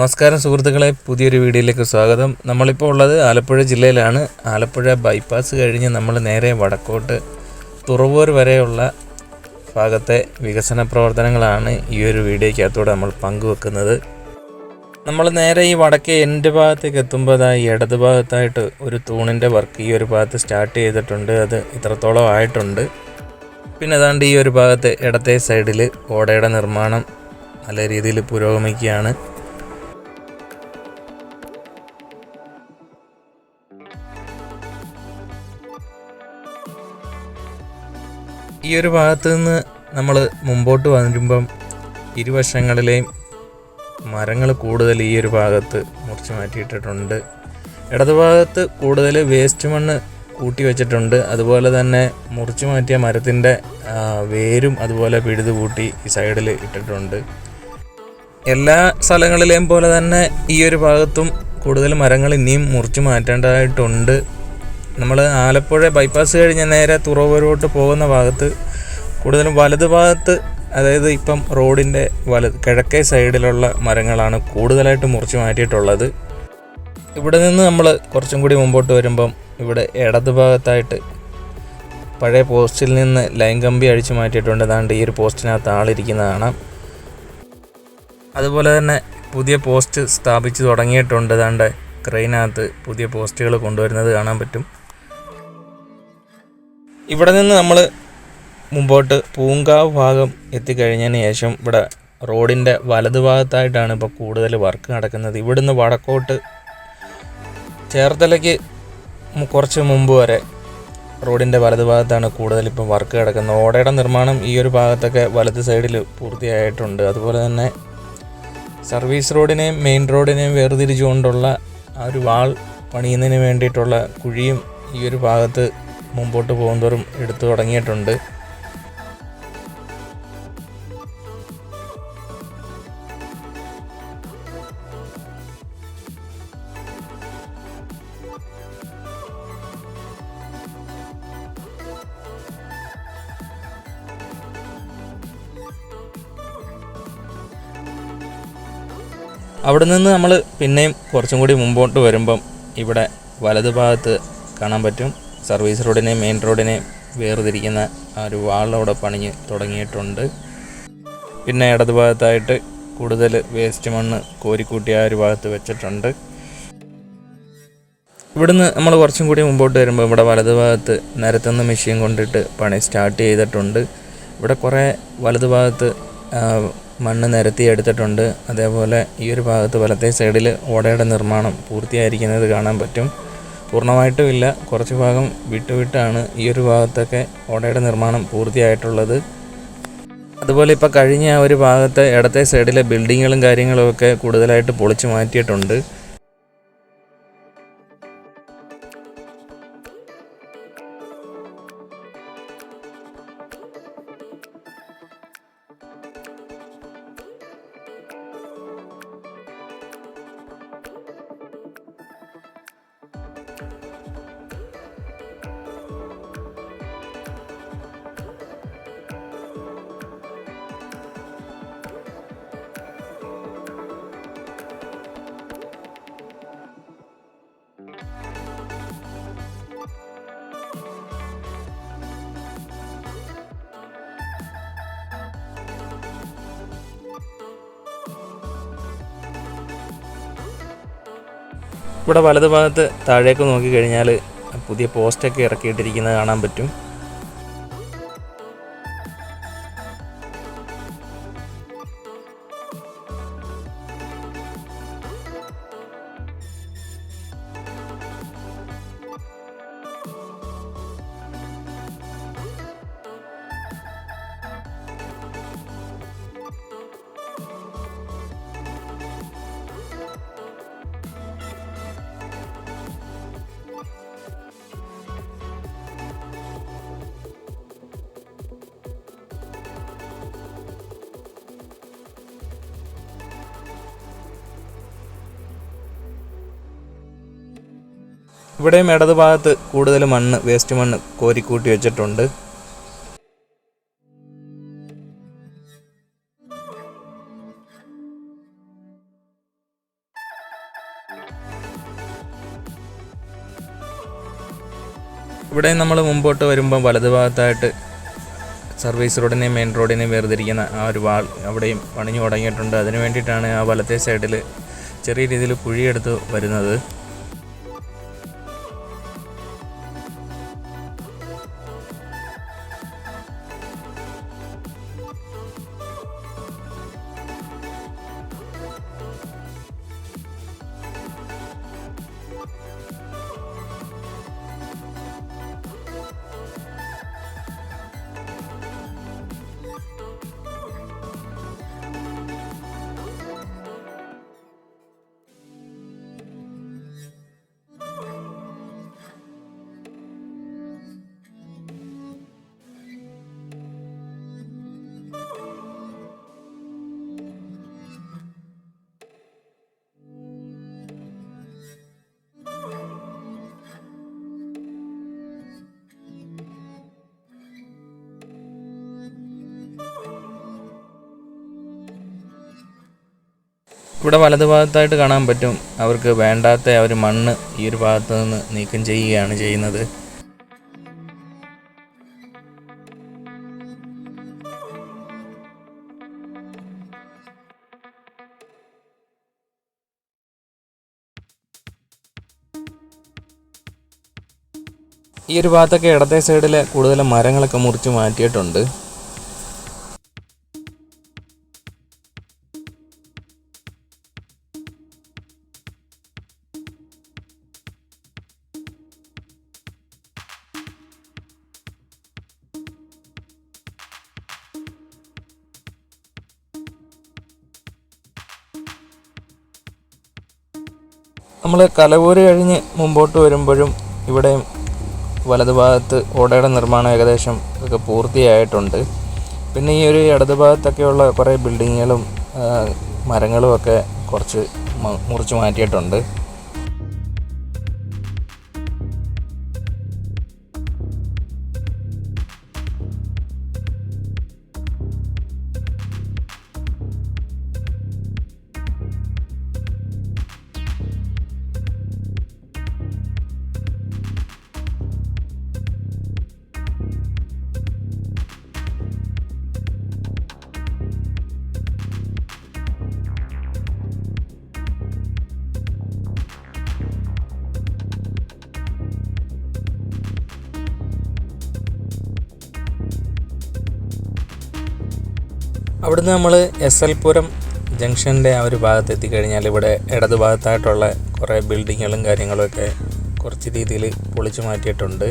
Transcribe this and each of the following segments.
നമസ്കാരം സുഹൃത്തുക്കളെ, പുതിയൊരു വീഡിയോയിലേക്ക് സ്വാഗതം. നമ്മളിപ്പോൾ ഉള്ളത് ആലപ്പുഴ ജില്ലയിലാണ്. ആലപ്പുഴ ബൈപ്പാസ് കഴിഞ്ഞ് നമ്മൾ നേരെ വടക്കോട്ട് തുറവൂർ വരെയുള്ള ഭാഗത്തെ വികസന പ്രവർത്തനങ്ങളാണ് ഈ ഒരു വീഡിയോയ്ക്കകത്തൂടെ നമ്മൾ പങ്കുവെക്കുന്നത്. നമ്മൾ നേരെ ഈ വടക്കേ എൻ്റെ ഭാഗത്തേക്ക് എത്തുമ്പോൾ ഈ ഇടത് ഭാഗത്തായിട്ട് ഒരു തൂണിൻ്റെ വർക്ക് ഈ ഒരു ഭാഗത്ത് സ്റ്റാർട്ട് ചെയ്തിട്ടുണ്ട്. അത് ഇത്രത്തോളം ആയിട്ടുണ്ട്. പിന്നെ ഏതാണ്ട് ഈ ഒരു ഭാഗത്ത് ഇടത്തെ സൈഡിൽ ഓടയുടെ നിർമ്മാണം നല്ല രീതിയിൽ പുരോഗമിക്കുകയാണ്. ഈ ഒരു ഭാഗത്ത് നിന്ന് നമ്മൾ മുമ്പോട്ട് വരുമ്പം ഇരുവശങ്ങളിലെയും മരങ്ങൾ കൂടുതൽ ഈ ഒരു ഭാഗത്ത് മുറിച്ച് മാറ്റിയിട്ടിട്ടുണ്ട്. ഇടതുഭാഗത്ത് കൂടുതൽ വേസ്റ്റ് മണ്ണ് കൂട്ടി വെച്ചിട്ടുണ്ട്. അതുപോലെ തന്നെ മുറിച്ച് മാറ്റിയ മരത്തിൻ്റെ വേരും അതുപോലെ പിഴുത് കൂട്ടി ഈ സൈഡിൽ ഇട്ടിട്ടുണ്ട്. എല്ലാ സ്ഥലങ്ങളിലെയും പോലെ തന്നെ ഈ ഒരു ഭാഗത്തും കൂടുതൽ മരങ്ങൾ ഇനിയും മുറിച്ച് മാറ്റേണ്ടതായിട്ടുണ്ട്. നമ്മൾ ആലപ്പുഴ ബൈപ്പാസ് കഴിഞ്ഞ് നേരെ തുറവൂരോട്ട് പോകുന്ന ഭാഗത്ത് കൂടുതലും വലത് ഭാഗത്ത്, അതായത് ഇപ്പം റോഡിൻ്റെ കിഴക്കേ സൈഡിലുള്ള മരങ്ങളാണ് കൂടുതലായിട്ട് മുറിച്ച് മാറ്റിയിട്ടുള്ളത്. ഇവിടെ നിന്ന് നമ്മൾ കുറച്ചും കൂടി മുമ്പോട്ട് വരുമ്പം ഇവിടെ ഇടത് ഭാഗത്തായിട്ട് പഴയ പോസ്റ്റിൽ നിന്ന് ലൈൻ കമ്പി അഴിച്ചു മാറ്റിയിട്ടുണ്ട്. അതാണ്ട് ഈ ഒരു പോസ്റ്റിനകത്ത് ആളിരിക്കുന്നത് കാണാം. അതുപോലെ തന്നെ പുതിയ പോസ്റ്റ് സ്ഥാപിച്ച് തുടങ്ങിയിട്ടുണ്ട്. അതാണ്ട് ക്രെയിനകത്ത് പുതിയ പോസ്റ്റുകൾ കൊണ്ടുവരുന്നത് കാണാൻ പറ്റും. ഇവിടെ നിന്ന് നമ്മൾ മുമ്പോട്ട് പൂങ്കാവ് ഭാഗം എത്തിക്കഴിഞ്ഞതിന് ശേഷം ഇവിടെ റോഡിൻ്റെ വലതുഭാഗത്തായിട്ടാണ് ഇപ്പോൾ കൂടുതൽ വർക്ക് നടക്കുന്നത്. ഇവിടുന്ന് വടക്കോട്ട് ചേർത്തലയ്ക്ക് കുറച്ച് മുമ്പ് വരെ റോഡിൻ്റെ വലതുഭാഗത്താണ് കൂടുതൽ ഇപ്പോൾ വർക്ക് കിടക്കുന്നത്. ഓടയുടെ നിർമ്മാണം ഈ ഒരു ഭാഗത്തൊക്കെ വലത് സൈഡിൽ പൂർത്തിയായിട്ടുണ്ട്. അതുപോലെ തന്നെ സർവീസ് റോഡിനെയും മെയിൻ റോഡിനെയും വേർതിരിച്ചുകൊണ്ടുള്ള ആ ഒരു വാൾ പണിയുന്നതിന് വേണ്ടിയിട്ടുള്ള കുഴിയും ഈ ഒരു ഭാഗത്ത് മുമ്പോട്ട് പോകുന്തോറും എടുത്തു തുടങ്ങിയിട്ടുണ്ട്. അവിടെ നിന്ന് നമ്മൾ പിന്നെയും കുറച്ചും കൂടി മുമ്പോട്ട് വരുമ്പം ഇവിടെ വലത് ഭാഗത്ത് കാണാൻ പറ്റും സർവീസ് റോഡിനെയും മെയിൻ റോഡിനെയും വേർതിരിക്കുന്ന ആ ഒരു വാളവിടെ പണിഞ്ഞ് തുടങ്ങിയിട്ടുണ്ട്. പിന്നെ ഇടത് ഭാഗത്തായിട്ട് കൂടുതൽ വേസ്റ്റ് മണ്ണ് കോരിക്കൂട്ടി ആ ഒരു ഭാഗത്ത് വെച്ചിട്ടുണ്ട്. ഇവിടുന്ന് നമ്മൾ കുറച്ചും കൂടി മുമ്പോട്ട് വരുമ്പോൾ ഇവിടെ വലത് ഭാഗത്ത് നിരത്തുന്ന മെഷീൻ കൊണ്ടിട്ട് പണി സ്റ്റാർട്ട് ചെയ്തിട്ടുണ്ട്. ഇവിടെ കുറേ വലത് ഭാഗത്ത് മണ്ണ് നിരത്തി എടുത്തിട്ടുണ്ട്. അതേപോലെ ഈ ഒരു ഭാഗത്ത് വലത്തെ സൈഡിൽ ഓടയുടെ നിർമ്മാണം പൂർത്തിയായിരിക്കുന്നത് കാണാൻ പറ്റും. പൂർണ്ണമായിട്ടും ഇല്ല, കുറച്ച് ഭാഗം വിട്ടാണ് ഈ ഒരു ഭാഗത്തൊക്കെ ഓടയുടെ നിർമ്മാണം പൂർത്തിയായിട്ടുള്ളത്. അതുപോലെ ഇപ്പോൾ കഴിഞ്ഞ ആ ഒരു ഭാഗത്ത് ഇടത്തെ സൈഡിലെ ബിൽഡിങ്ങുകളും കാര്യങ്ങളുമൊക്കെ കൂടുതലായിട്ട് പൊളിച്ചു മാറ്റിയിട്ടുണ്ട്. ഇവിടെ വലത് ഭാഗത്ത് താഴേക്ക് നോക്കിക്കഴിഞ്ഞാൽ പുതിയ പോസ്റ്റൊക്കെ ഇറക്കിയിട്ടിരിക്കുന്നത് കാണാൻ പറ്റും. ഇവിടെയും ഇടത് ഭാഗത്ത് കൂടുതൽ വേസ്റ്റ് മണ്ണ് കോരിക്കൂട്ടി വെച്ചിട്ടുണ്ട്. ഇവിടെ നമ്മൾ മുമ്പോട്ട് വരുമ്പോൾ വലതുഭാഗത്തായിട്ട് സർവീസ് റോഡിനെയും മെയിൻ റോഡിനെയും വേർതിരിക്കുന്ന ആ ഒരു വാൾ അവിടെയും പണിഞ്ഞു തുടങ്ങിയിട്ടുണ്ട്. അതിന് വേണ്ടിയിട്ടാണ് ആ വലത്തെ സൈഡിൽ ചെറിയ രീതിയിൽ കുഴിയെടുത്ത് വരുന്നത്. ഇവിടെ വലതുഭാഗത്തായിട്ട് കാണാൻ പറ്റും, അവർക്ക് വേണ്ടാത്ത ആ ഒരു മണ്ണ് ഈ ഒരു ഭാഗത്ത് നിന്ന് നീക്കം ചെയ്യുകയാണ് ചെയ്യുന്നത്. ഈ ഒരു ഭാഗത്തൊക്കെ ഇടത്തെ സൈഡിൽ കൂടുതൽ മരങ്ങളൊക്കെ മുറിച്ച് മാറ്റിയിട്ടുണ്ട്. നമ്മൾ കലവൂര് കഴിഞ്ഞ് മുമ്പോട്ട് വരുമ്പോഴും ഇവിടെ വലതുഭാഗത്ത് ഓടയുടെ നിർമ്മാണം ഏകദേശം ഒക്കെ പൂർത്തിയായിട്ടുണ്ട്. പിന്നെ ഈ ഒരു ഇടതുഭാഗത്തൊക്കെയുള്ള കുറേ ബിൽഡിങ്ങുകളും മരങ്ങളും ഒക്കെ കുറച്ച് മുറിച്ച് മാറ്റിയിട്ടുണ്ട്. അവിടുന്ന് നമ്മൾ SL പുരം ജംഗ്ഷൻ്റെ ആ ഒരു ഭാഗത്ത് എത്തിക്കഴിഞ്ഞാൽ ഇവിടെ ഇടതു ഭാഗത്തായിട്ടുള്ള കുറേ ബിൽഡിങ്ങുകളും കാര്യങ്ങളുമൊക്കെ കുറച്ച് രീതിയിൽ പൊളിച്ചു മാറ്റിയിട്ടുണ്ട്.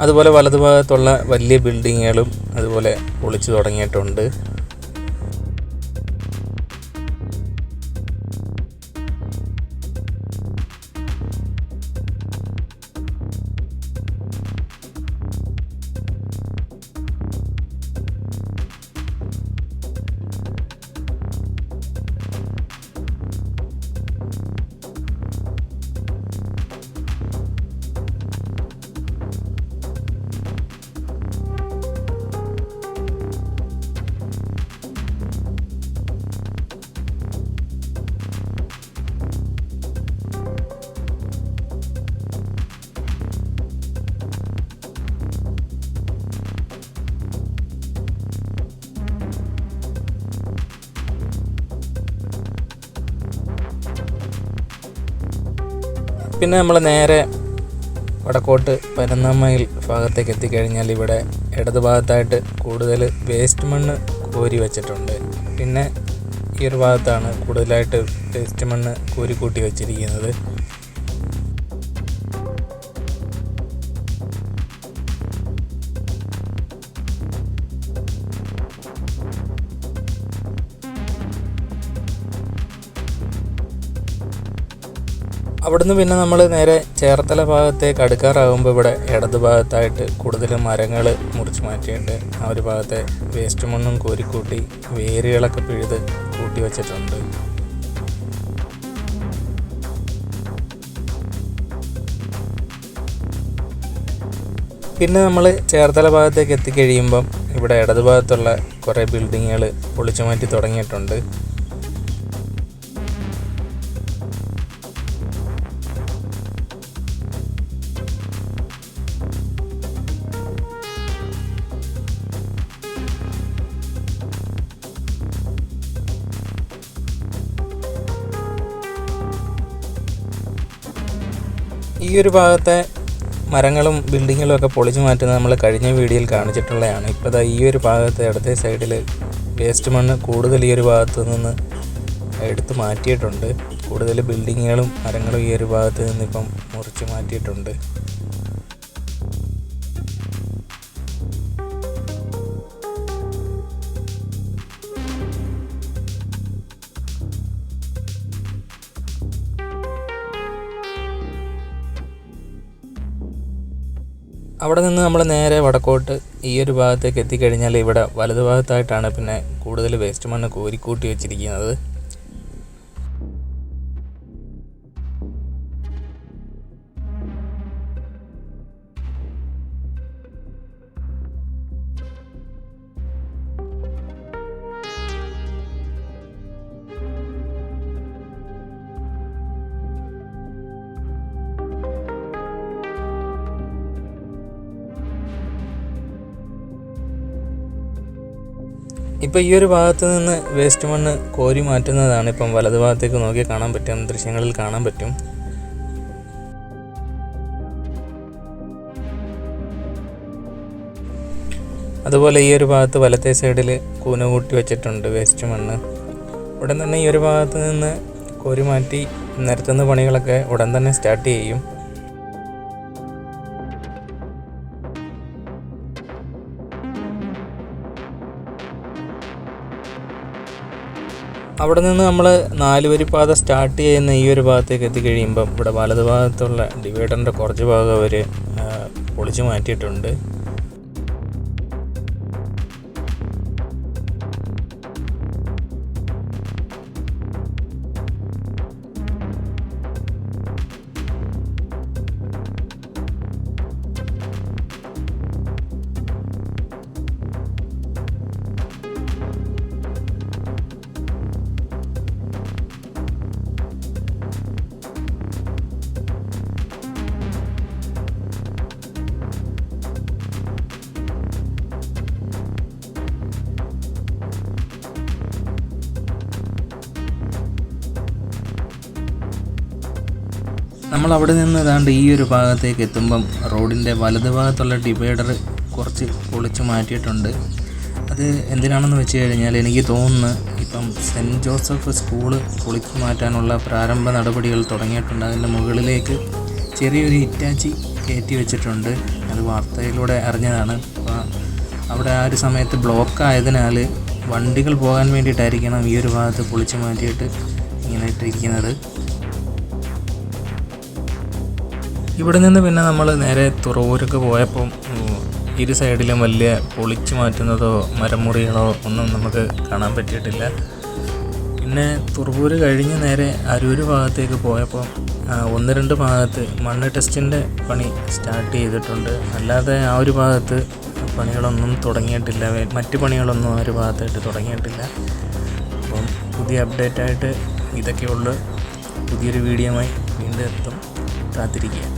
അതുപോലെ വലതുഭാഗത്തുള്ള വലിയ ബിൽഡിങ്ങുകളും അതുപോലെ പൊളിച്ചു തുടങ്ങിയിട്ടുണ്ട്. പിന്നെ നമ്മൾ നേരെ വടക്കോട്ട് പരന്നമ്മയിൽ ഭാഗത്തേക്ക് എത്തിക്കഴിഞ്ഞാൽ ഇവിടെ ഇടതു ഭാഗത്തായിട്ട് കൂടുതൽ വേസ്റ്റ് മണ്ണ് കോരി വച്ചിട്ടുണ്ട്. പിന്നെ ഈ ഒരു ഭാഗത്താണ് കൂടുതലായിട്ട് വേസ്റ്റ് മണ്ണ് കോരി കൂട്ടി വച്ചിരിക്കുന്നത്. അവിടുന്ന് പിന്നെ നമ്മൾ നേരെ ചേർത്തല ഭാഗത്തേക്ക് അടുക്കാറാകുമ്പോൾ ഇവിടെ ഇടതു ഭാഗത്തായിട്ട് കൂടുതൽ മരങ്ങൾ മുറിച്ച് മാറ്റിയിട്ട് ആ ഒരു ഭാഗത്തെ വേസ്റ്റ് മണ്ണും കോരിക്കൂട്ടി വേരുകളൊക്കെ പിഴുത് കൂട്ടി വച്ചിട്ടുണ്ട്. പിന്നെ നമ്മൾ ചേർത്തല ഭാഗത്തേക്ക് എത്തിക്കഴിയുമ്പം ഇവിടെ ഇടതു ഭാഗത്തുള്ള കുറേ ബിൽഡിങ്ങുകൾ പൊളിച്ചു മാറ്റി തുടങ്ങിയിട്ടുണ്ട്. ഈ ഒരു ഭാഗത്തെ മരങ്ങളും ബിൽഡിങ്ങുകളും ഒക്കെ പൊളിച്ചു മാറ്റുന്നത് നമ്മൾ കഴിഞ്ഞ വീഡിയോയിൽ കാണിച്ചിട്ടുള്ളതാണ്. ഇപ്പോൾ ഈ ഒരു ഭാഗത്ത് ഇടത്തെ സൈഡിൽ വേസ്റ്റ് മണ്ണ് കൂടുതൽ ഈ ഒരു ഭാഗത്ത് നിന്ന് എടുത്ത് മാറ്റിയിട്ടുണ്ട്. കൂടുതൽ ബിൽഡിങ്ങുകളും മരങ്ങളും ഈ ഒരു ഭാഗത്ത് നിന്ന് ഇപ്പം മുറിച്ച് മാറ്റിയിട്ടുണ്ട്. അവിടെ നിന്ന് നമ്മൾ നേരെ വടക്കോട്ട് ഈ ഒരു ഭാഗത്തേക്ക് എത്തിക്കഴിഞ്ഞാൽ ഇവിടെ വലതുഭാഗത്തായിട്ടാണ് പിന്നെ കൂടുതൽ വേസ്റ്റ് മണ്ണ് കോരിക്കൂട്ടി വെച്ചിരിക്കുന്നത്. ഇപ്പോൾ ഈ ഒരു ഭാഗത്ത് നിന്ന് വേസ്റ്റ് മണ്ണ് കോരി മാറ്റുന്നതാണ് ഇപ്പം വലതു ഭാഗത്തേക്ക് നോക്കി കാണാൻ പറ്റും, ദൃശ്യങ്ങളിൽ കാണാൻ പറ്റും. അതുപോലെ ഈ ഒരു ഭാഗത്ത് വലത്തെ സൈഡിൽ കൂന കൂട്ടി വെച്ചിട്ടുണ്ട് വേസ്റ്റ് മണ്ണ്. ഉടൻ തന്നെ ഈ ഒരു ഭാഗത്ത് നിന്ന് കോരി മാറ്റി നിരത്തുന്ന പണികളൊക്കെ ഉടൻ തന്നെ സ്റ്റാർട്ട് ചെയ്യും. അവിടെ നിന്ന് നമ്മൾ 4 വരിപ്പാത സ്റ്റാർട്ട് ചെയ്യുന്ന ഈ ഒരു ഭാഗത്തേക്ക് എത്തിക്കഴിയുമ്പം ഇവിടെ വലതു ഭാഗത്തുള്ള ഡിവൈഡറിൻ്റെ കുറച്ച് ഭാഗം അവർ പൊളിച്ചു മാറ്റിയിട്ടുണ്ട്. നമ്മൾ അവിടെ നിന്ന് ഏതാണ്ട് ഈ ഒരു ഭാഗത്തേക്ക് എത്തുമ്പം റോഡിൻ്റെ വലതു ഭാഗത്തുള്ള ഡിവൈഡർ കുറച്ച് പൊളിച്ച് മാറ്റിയിട്ടുണ്ട്. അത് എന്തിനാണെന്ന് വെച്ച് കഴിഞ്ഞാൽ എനിക്ക് തോന്നുന്നു ഇപ്പം സെൻറ്റ് ജോസഫ് സ്കൂള് പൊളിച്ച് മാറ്റാനുള്ള പ്രാരംഭ നടപടികൾ തുടങ്ങിയിട്ടുണ്ട്. അതിൻ്റെ മുകളിലേക്ക് ചെറിയൊരു ഇറ്റാച്ചി കയറ്റി വെച്ചിട്ടുണ്ട്. അത് വാർത്തയിലൂടെ അറിഞ്ഞതാണ്. അപ്പോൾ അവിടെ ആ ഒരു സമയത്ത് ബ്ലോക്ക് ആയതിനാൽ വണ്ടികൾ പോകാൻ വേണ്ടിയിട്ടായിരിക്കണം ഈ ഒരു ഭാഗത്ത് പൊളിച്ച് മാറ്റിയിട്ട് ഇങ്ങനെ ഇട്ടിരിക്കുന്നത്. ഇവിടെ നിന്ന് പിന്നെ നമ്മൾ നേരെ തുറവൂരൊക്കെ പോയപ്പം ഇരു സൈഡിലും വലിയ പൊളിച്ചു മാറ്റുന്നതോ മരമുറികളോ ഒന്നും നമുക്ക് കാണാൻ പറ്റിയിട്ടില്ല. പിന്നെ തുറവൂർ കഴിഞ്ഞ് നേരെ അരൂര് ഭാഗത്തേക്ക് പോയപ്പോൾ 1-2 ഭാഗത്ത് മണ്ണ് ടെസ്റ്റിൻ്റെ പണി സ്റ്റാർട്ട് ചെയ്തിട്ടുണ്ട്. അല്ലാതെ ആ ഒരു ഭാഗത്ത് പണികളൊന്നും തുടങ്ങിയിട്ടില്ല, മറ്റ് പണികളൊന്നും ആ ഒരു ഭാഗത്തായിട്ട് തുടങ്ങിയിട്ടില്ല. അപ്പം പുതിയ അപ്ഡേറ്റായിട്ട് ഇതൊക്കെയുള്ളൂ. പുതിയൊരു വീഡിയോയുമായി വീണ്ടും എത്തും. കാത്തിരിക്കുക.